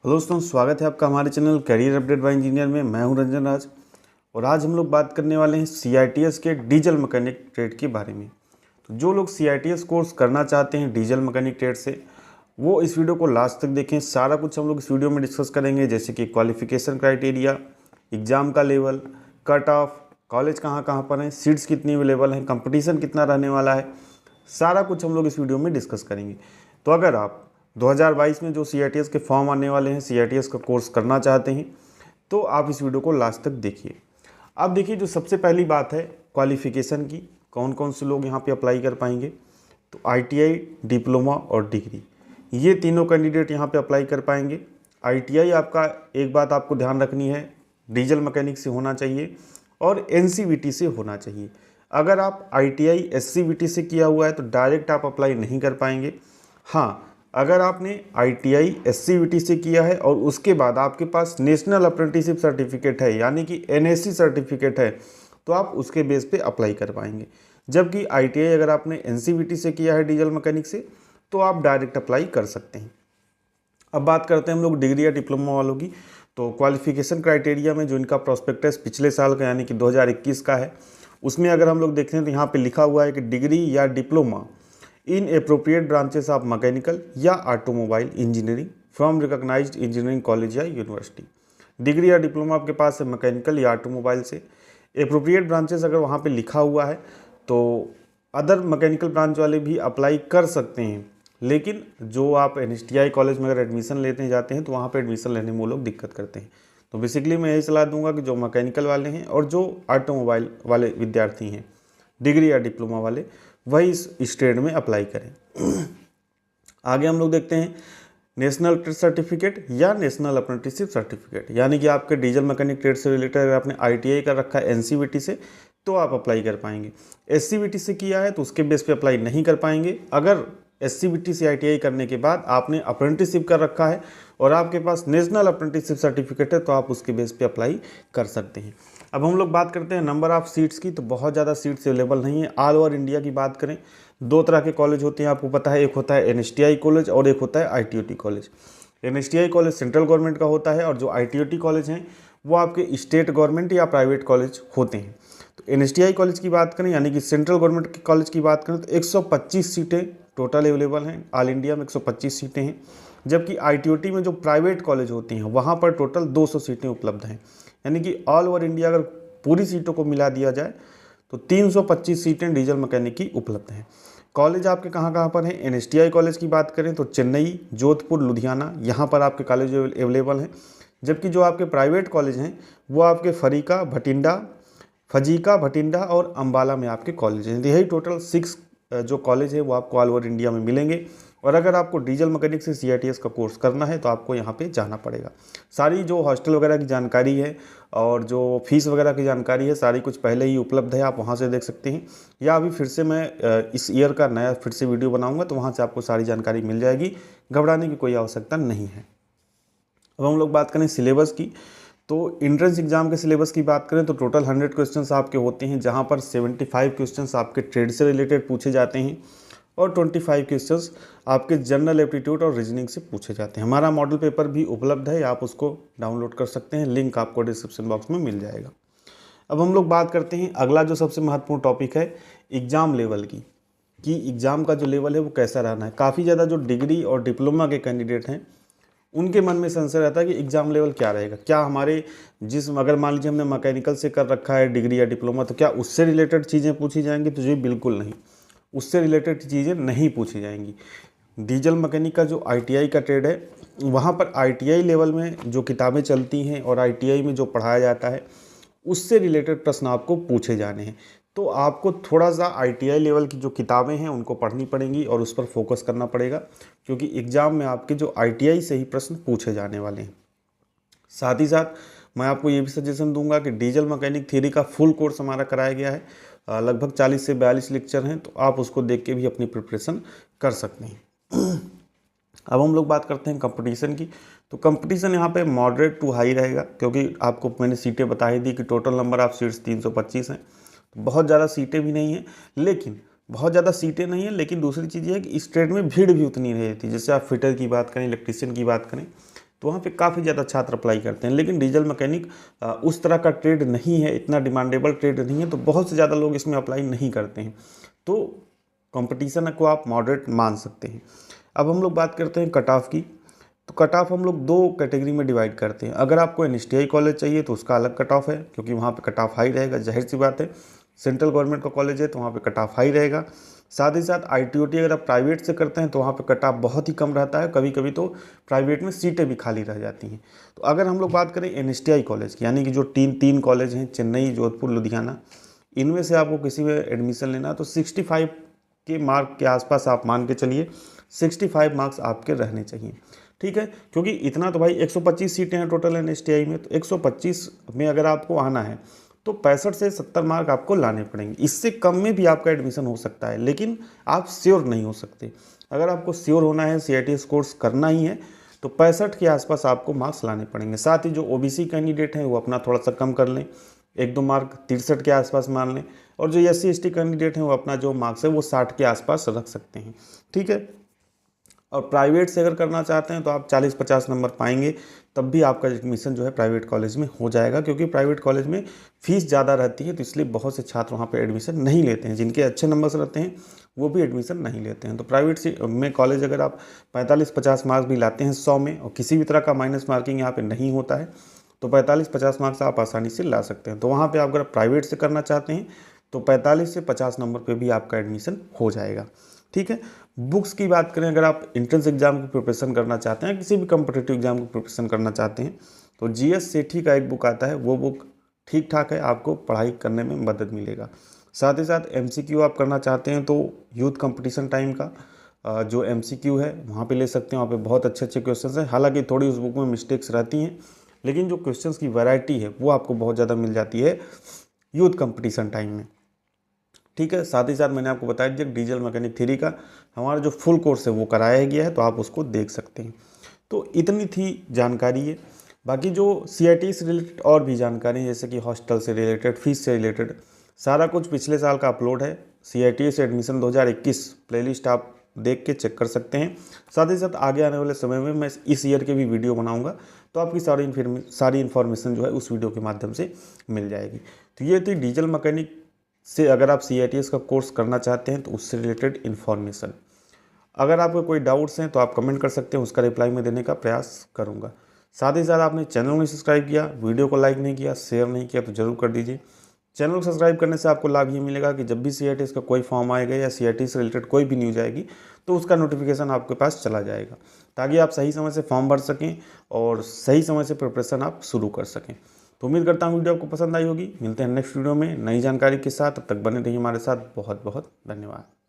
Hello दोस्तों, स्वागत है आपका हमारे channel career update bye engineer में। मैं हूं रंजन राज और आज हम लोग बात करने वाले हैं CITS के डीजल मैकेनिक ट्रेड के बारे में। तो जो लोग CITS कोर्स करना चाहते हैं डीजल मैकेनिक ट्रेड से, वो इस वीडियो को लास्ट तक देखें। सारा कुछ हम लोग इस वीडियो में डिस्कस करेंगे, जैसे कि क्वालिफिकेशन क्राइटेरिया, एग्ज़ाम का लेवल, कट ऑफ, कॉलेज कहाँ कहाँ पर हैं, सीट्स कितनी अवेलेबल हैं, कंपटीशन कितना रहने वाला है, सारा कुछ हम लोग इस वीडियो में डिस्कस करेंगे। तो अगर आप 2022 में जो CITS के फॉर्म आने वाले हैं, CITS का कोर्स करना चाहते हैं, तो आप इस वीडियो को लास्ट तक देखिए। अब देखिए, जो सबसे पहली बात है क्वालिफ़िकेशन की, कौन कौन से लोग यहाँ पे अप्लाई कर पाएंगे। तो ITI, डिप्लोमा और डिग्री, ये तीनों कैंडिडेट यहाँ पे अप्लाई कर पाएंगे। ITI आपका, एक बात आपको ध्यान रखनी है, डीजल मैकेनिक से होना चाहिए और NCVT से होना चाहिए। अगर आप ITI SCVT से किया हुआ है तो डायरेक्ट आप अप्लाई नहीं कर पाएंगे। हाँ, अगर आपने ITI SCVT से किया है और उसके बाद आपके पास नेशनल अप्रेंटिसशिप सर्टिफिकेट है, यानी कि NAC सर्टिफिकेट है, तो आप उसके बेस पे अप्लाई कर पाएंगे। जबकि ITI अगर आपने NCVT से किया है डीजल मैकेनिक से, तो आप डायरेक्ट अप्लाई कर सकते हैं। अब बात करते हैं हम लोग डिग्री या डिप्लोमा वालों की। तो क्वालिफिकेशन क्राइटेरिया में जो इनका प्रोस्पेक्टस पिछले साल का यानी कि 2021 का है, उसमें अगर हम लोग देखते हैं तो यहाँ पे लिखा हुआ है कि डिग्री या diploma in appropriate branches of mechanical या automobile engineering from recognised engineering college या यूनिवर्सिटी। डिग्री या डिप्लोमा आपके पास है मैकेनिकल या ऑटोमोबाइल से। एप्रोप्रिएट ब्रांचेस अगर वहाँ पे लिखा हुआ है तो अदर मैकेनिकल ब्रांच वाले भी अप्लाई कर सकते हैं, लेकिन जो आप NSTI कॉलेज में अगर एडमिशन लेते जाते हैं तो वहाँ पे एडमिशन लेने में वो लोग दिक्कत करते हैं। तो बेसिकली मैं यही सलाह दूंगा कि जो मैकेनिकल वाले हैं और जो ऑटोमोबाइल वाले विद्यार्थी हैं, डिग्री या डिप्लोमा वाले, वही इस ट्रेड में अप्लाई करें। आगे हम लोग देखते हैं नेशनल ट्रेड सर्टिफिकेट या नेशनल अप्रेंटिसशिप सर्टिफिकेट, यानी कि आपके डीजल मैकेनिक ट्रेड से रिलेटेड अगर आपने ITI कर रखा है NCVT से, तो आप अप्लाई कर पाएंगे। SCVT से किया है तो उसके बेस पे अप्लाई नहीं कर पाएंगे। अगर SCVT से ITI करने के बाद आपने अप्रेंटिसशिप कर रखा है और आपके पास नेशनल अप्रेंटिसशिप सर्टिफिकेट है, तो आप उसके बेस पे अप्लाई कर सकते हैं। अब हम लोग बात करते हैं नंबर ऑफ़ सीट्स की। तो बहुत ज़्यादा सीट्स अवेलेबल नहीं है। ऑल ओवर इंडिया की बात करें, दो तरह के कॉलेज होते हैं, आपको पता है। एक होता है NSTI कॉलेज और एक होता है ITOT college. NSTI college central government का होता है और जो ITOT कॉलेज हैं वो आपके स्टेट गवर्नमेंट या प्राइवेट कॉलेज होते हैं। तो NSTI कॉलेज की बात करें, यानी कि सेंट्रल गवर्नमेंट के कॉलेज की बात करें, तो 125 सीटें टोटल अवेलेबल हैं। ऑल इंडिया में 125 सीटें हैं। जबकि ITOT में जो प्राइवेट कॉलेज होती हैं वहाँ पर टोटल 200 सीटें उपलब्ध हैं। यानी कि ऑल ओवर इंडिया अगर पूरी सीटों को मिला दिया जाए तो 325 सीटें डीजल मैकेनिक की उपलब्ध हैं। कॉलेज आपके कहाँ कहाँ पर हैं? NSTI कॉलेज की बात करें तो चेन्नई, जोधपुर, लुधियाना, यहाँ पर आपके कॉलेज अवेलेबल हैं। जबकि जो आपके प्राइवेट कॉलेज हैं वो आपके फजीका, भटिंडा और अंबाला में आपके कॉलेज हैं। यही टोटल 6 जो कॉलेज है वो आपको ऑल ओवर इंडिया में मिलेंगे। और अगर आपको डीजल मैकेनिक से CITS का कोर्स करना है तो आपको यहाँ पे जाना पड़ेगा। सारी जो हॉस्टल वगैरह की जानकारी है और जो फीस वगैरह की जानकारी है, सारी कुछ पहले ही उपलब्ध है, आप वहाँ से देख सकते हैं। या अभी फिर से मैं इस ईयर का नया फिर से वीडियो बनाऊँगा तो वहाँ से आपको सारी जानकारी मिल जाएगी। घबराने की कोई आवश्यकता नहीं है। अब हम लोग बात करें सिलेबस की। तो इंट्रेंस एग्जाम के सिलेबस की बात करें तो टोटल 100 क्वेश्चंस आपके होते हैं, जहां पर 75 क्वेश्चंस आपके ट्रेड से रिलेटेड पूछे जाते हैं और 25 क्वेश्चंस आपके जनरल एप्टीट्यूड और रीजनिंग से पूछे जाते हैं। हमारा मॉडल पेपर भी उपलब्ध है, आप उसको डाउनलोड कर सकते हैं, लिंक आपको डिस्क्रिप्शन बॉक्स में मिल जाएगा। अब हम लोग बात करते हैं अगला जो सबसे महत्वपूर्ण टॉपिक है, एग्ज़ाम लेवल की, कि एग्ज़ाम का जो लेवल है वो कैसा रहना है। काफ़ी ज़्यादा जो डिग्री और डिप्लोमा के कैंडिडेट हैं उनके मन में संशय रहता है कि एग्ज़ाम लेवल क्या रहेगा। क्या हमारे अगर मान लीजिए हमने मैकेनिकल से कर रखा है डिग्री या डिप्लोमा, तो क्या उससे रिलेटेड चीज़ें पूछी जाएंगी? तो जी बिल्कुल नहीं, उससे रिलेटेड चीज़ें नहीं पूछी जाएंगी। डीजल मैकेनिक का जो ITI का ट्रेड है, वहाँ पर ITI लेवल में जो किताबें चलती हैं और ITI में जो पढ़ाया जाता है उससे रिलेटेड प्रश्न आपको पूछे जाने हैं। तो आपको थोड़ा सा ITI लेवल की जो किताबें हैं उनको पढ़नी पड़ेंगी और उस पर फोकस करना पड़ेगा, क्योंकि एग्ज़ाम में आपके जो ITI से ही प्रश्न पूछे जाने वाले हैं। साथ ही साथ मैं आपको ये भी सजेशन दूंगा कि डीजल मैकेनिक थ्योरी का फुल कोर्स हमारा कराया गया है, लगभग 40 से 42 लेक्चर हैं, तो आप उसको देख के भी अपनी प्रिपरेशन कर सकते हैं। अब हम लोग बात करते हैं कंपटीशन की। तो कंपटीशन यहाँ पे मॉडरेट टू हाई रहेगा, क्योंकि आपको मैंने सीटें बता ही दी कि टोटल नंबर ऑफ सीट्स 325 हैं। तो बहुत ज़्यादा सीटें भी नहीं हैं, लेकिन दूसरी चीज़ ये है कि इस ट्रेड में भीड़ भी उतनी नहीं रहती। जैसे आप फिटर की बात करें, इलेक्ट्रीशियन की बात करें, तो वहाँ पे काफ़ी ज़्यादा छात्र अप्लाई करते हैं। लेकिन डीजल मैकेनिक उस तरह का ट्रेड नहीं है, इतना डिमांडेबल ट्रेड नहीं है, तो बहुत से ज़्यादा लोग इसमें अप्लाई नहीं करते हैं। तो कंपटीशन को आप मॉडरेट मान सकते हैं। अब हम लोग बात करते हैं कट ऑफ की। तो कट ऑफ हम लोग 2 कैटेगरी में डिवाइड करते हैं। अगर आपको एनएसटीआई कॉलेज चाहिए तो उसका अलग कट ऑफ है, क्योंकि वहाँ पे कट ऑफ हाई रहेगा, जाहिर सी बात है। सेंट्रल गवर्नमेंट का कॉलेज है तो वहाँ पे कट ऑफ हाई रहेगा। साथ ही साथ आईटीओटी अगर आप प्राइवेट से करते हैं तो वहाँ पे कट ऑफ बहुत ही कम रहता है, कभी कभी तो प्राइवेट में सीटें भी खाली रह जाती हैं। तो अगर हम लोग बात करें एनएसटीआई कॉलेज की, यानी कि जो तीन कॉलेज हैं, चेन्नई, जोधपुर, लुधियाना, इनमें से आपको किसी में एडमिशन लेना है तो 65 के मार्क के आसपास आप मान के चलिए, 65 मार्क्स आपके रहने चाहिए, ठीक है। क्योंकि इतना तो भाई 125 सीटें हैं टोटल एनएसटीआई में, तो 125 में अगर आपको आना है तो 65 से 70 मार्क आपको लाने पड़ेंगे। इससे कम में भी आपका एडमिशन हो सकता है, लेकिन आप श्योर नहीं हो सकते। अगर आपको श्योर होना है, सीआईटीएस कोर्स करना ही है, तो 65 के आसपास आपको मार्क्स लाने पड़ेंगे। साथ ही जो ओबीसी कैंडिडेट हैं वो अपना थोड़ा सा कम कर लें, 1-2 मार्क 63 के आसपास मान लें, और जो एससी एसटी कैंडिडेट हैं वो अपना जो मार्क्स है वो 60 के आसपास रख सकते हैं, ठीक है। और प्राइवेट से अगर करना चाहते हैं तो आप 40-50 नंबर पाएंगे, तब भी आपका एडमिशन जो है प्राइवेट कॉलेज में हो जाएगा, क्योंकि प्राइवेट कॉलेज में फ़ीस ज़्यादा रहती है, तो इसलिए बहुत से छात्र वहाँ पे एडमिशन नहीं लेते हैं। जिनके अच्छे नंबर्स रहते हैं वो भी एडमिशन नहीं लेते हैं। तो प्राइवेट से में कॉलेज अगर आप 45-50 मार्क्स भी लाते हैं 100 में, और किसी भी तरह का माइनस मार्किंग यहाँ पर नहीं होता है, तो 45-50 मार्क्स आप आसानी से ला सकते हैं। तो वहाँ पर आप अगर प्राइवेट से करना चाहते हैं तो 45 से 50 नंबर पर भी आपका एडमिशन हो जाएगा, ठीक है। बुक्स की बात करें, अगर आप एंट्रेंस एग्जाम की प्रिपरेशन करना चाहते हैं, किसी भी कॉम्पिटिटिव एग्जाम की प्रिपरेशन करना चाहते हैं, तो जीएस सेठी का एक बुक आता है, वो बुक ठीक ठाक है, आपको पढ़ाई करने में मदद मिलेगा। साथ ही साथ एमसीक्यू आप करना चाहते हैं तो यूथ कंपटीशन टाइम का जो एमसीक्यू है वहाँ पे ले सकते हैं। वहाँ पे बहुत अच्छे क्वेश्चंस हैं, हालांकि थोड़ी उस बुक में मिस्टेक्स रहती हैं, लेकिन जो क्वेश्चंस की वैरायटी है वो आपको बहुत ज़्यादा मिल जाती है यूथ कंपटीशन टाइम में, ठीक है। साथ ही साथ मैंने आपको बताया दिया डीजल मैकेनिक थ्योरी का हमारा जो फुल कोर्स है वो कराया गया है, तो आप उसको देख सकते हैं। तो इतनी थी जानकारी है। बाकी जो सीआईटी से रिलेटेड और भी जानकारी, जैसे कि हॉस्टल से रिलेटेड, फीस से रिलेटेड, सारा कुछ पिछले साल का अपलोड है। सीआईटी से एडमिशन 2021 प्लेलिस्ट आप देख के चेक कर सकते हैं। साथ ही साथ आगे आने वाले समय में मैं इस ईयर के भी वीडियो बनाऊंगा, तो आपकी सारी इन्फॉर्मेशन जो है उस वीडियो के माध्यम से मिल जाएगी। तो ये थी डीजल मैकेनिक से अगर आप सीआईटीएस का कोर्स करना चाहते हैं तो उससे रिलेटेड इन्फॉर्मेशन। अगर आपको कोई डाउट्स हैं तो आप कमेंट कर सकते हैं, उसका रिप्लाई मैं देने का प्रयास करूंगा। साथ ही साथ आपने चैनल में सब्सक्राइब किया, वीडियो को लाइक नहीं किया, शेयर नहीं किया, तो जरूर कर दीजिए। चैनल को सब्सक्राइब करने से आपको लाभ ये मिलेगा कि जब भी सीआईटीएस का कोई फॉर्म आएगा या सीआईटी से रिलेटेड कोई भी न्यूज आएगी तो उसका नोटिफिकेशन आपके पास चला जाएगा, ताकि आप सही समय से फॉर्म भर सकें और सही समय से प्रिपरेशन आप शुरू कर सकें। तो उम्मीद करता हूँ वीडियो आपको पसंद आई होगी। मिलते हैं नेक्स्ट वीडियो में नई जानकारी के साथ, तब तक बने रहिए हमारे साथ। बहुत बहुत धन्यवाद।